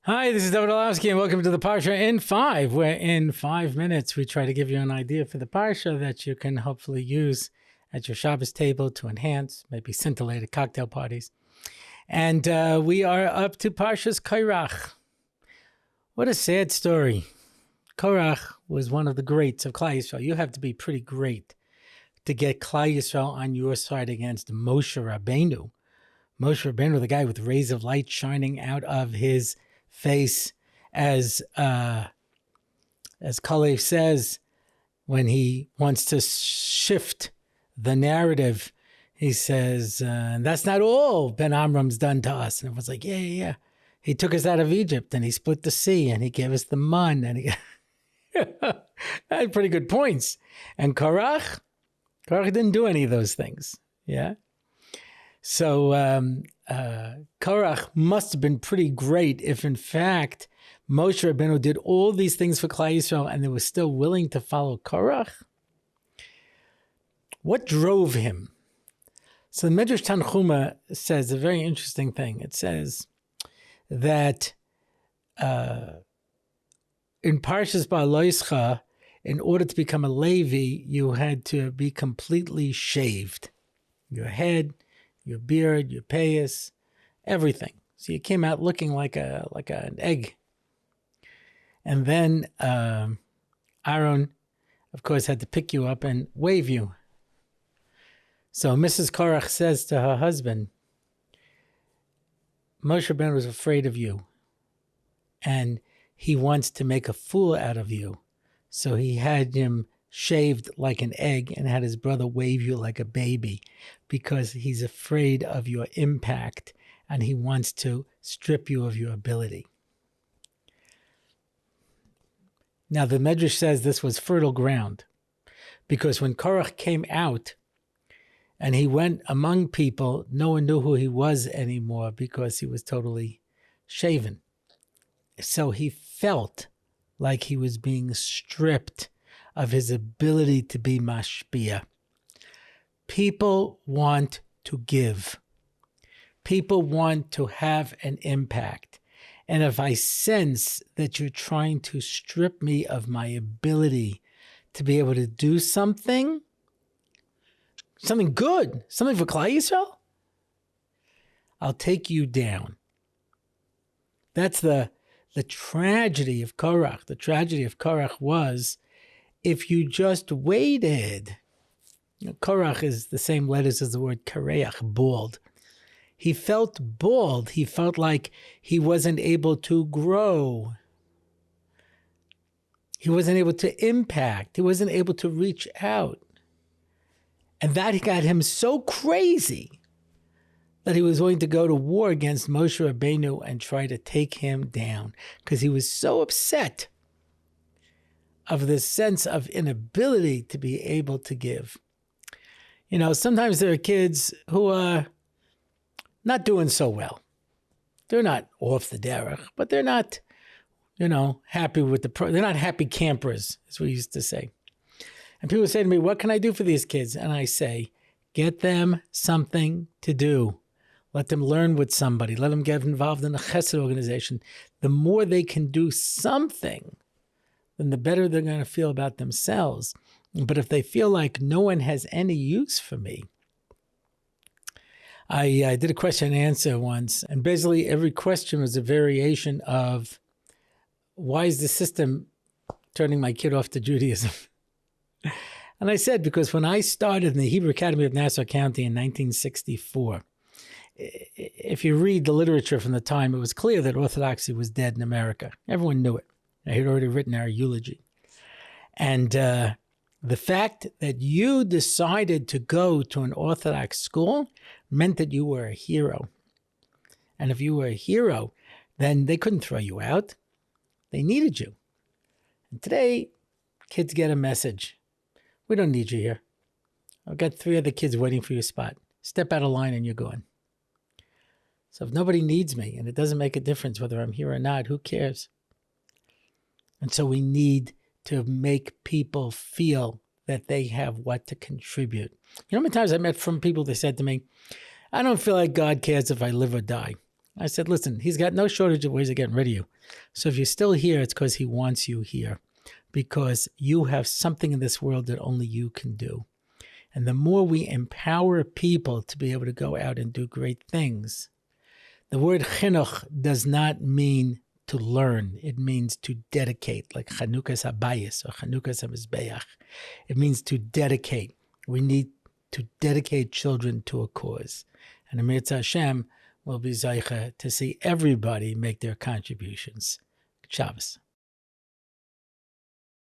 Hi, this is David Orlofsky, and welcome to the Parsha in 5, where in 5 minutes we try to give you an idea for the Parsha that you can hopefully use at your Shabbos table to enhance, maybe scintillate at cocktail parties. And we are up to Parsha's Korach. What a sad story. Korach was one of the greats of Klal Yisrael. You have to be pretty great to get Klal Yisrael on your side against Moshe Rabbeinu. Moshe Rabbeinu, the guy with rays of light shining out of his face, as Kalev says, when he wants to shift the narrative, he says, that's not all Ben Amram's done to us. And everyone's like, yeah. He took us out of Egypt, and he split the sea, and he gave us the mun, and he had pretty good points. And Korach didn't do any of those things. Yeah. So Korach must have been pretty great if, in fact, Moshe Rabbeinu did all these things for Klal Yisrael and they were still willing to follow Korach. What drove him? So the Medrash Tanchuma says a very interesting thing. It says that in Parshas Ba'aloischa, in order to become a Levi, you had to be completely shaved. Your head, your beard, your payas, everything. So you came out looking like an egg. And then Aaron, of course, had to pick you up and wave you. So Mrs. Korach says to her husband, Moshe Rabbeinu was afraid of you, and he wants to make a fool out of you. So he had him shaved like an egg and had his brother wave you like a baby because he's afraid of your impact and he wants to strip you of your ability. Now the Medrash says this was fertile ground because when Korach came out and he went among people, no one knew who he was anymore because he was totally shaven. So he felt like he was being stripped of his ability to be mashpia. People want to give. People want to have an impact. And if I sense that you're trying to strip me of my ability to be able to do something good, something for Klal Yisrael, I'll take you down. That's the tragedy of Korach. The tragedy of Korach was, if you just waited, Korach is the same letters as the word kareach, bald. He felt bald. He felt like he wasn't able to grow. He wasn't able to impact. He wasn't able to reach out. And that got him so crazy that he was willing to go to war against Moshe Rabbeinu and try to take him down because he was so upset of this sense of inability to be able to give. You know, sometimes there are kids who are not doing so well. They're not off the derech, but they're not, happy with they're not happy campers, as we used to say. And people say to me, what can I do for these kids? And I say, get them something to do. Let them learn with somebody. Let them get involved in a chesed organization. The more they can do something, then the better they're going to feel about themselves. But if they feel like no one has any use for me, I did a question and answer once, and basically every question was a variation of, why is the system turning my kid off to Judaism? And I said, because when I started in the Hebrew Academy of Nassau County in 1964, if you read the literature from the time, it was clear that Orthodoxy was dead in America. Everyone knew it. I had already written our eulogy. And the fact that you decided to go to an Orthodox school meant that you were a hero. And if you were a hero, then they couldn't throw you out. They needed you. And today, kids get a message. We don't need you here. I've got 3 other kids waiting for your spot. Step out of line and you're gone. So if nobody needs me, and it doesn't make a difference whether I'm here or not, who cares? And so we need to make people feel that they have what to contribute. You know how many times I met from people, they said to me, I don't feel like God cares if I live or die. I said, listen, he's got no shortage of ways of getting rid of you. So if you're still here, it's because he wants you here, because you have something in this world that only you can do. And the more we empower people to be able to go out and do great things, the word chinuch does not mean to learn. It means to dedicate, like Chanukas Habayis or Chanukas HaMizbeach. It means to dedicate. We need to dedicate children to a cause. And Amir Hashem will be Zaycha to see everybody make their contributions. Shabbos.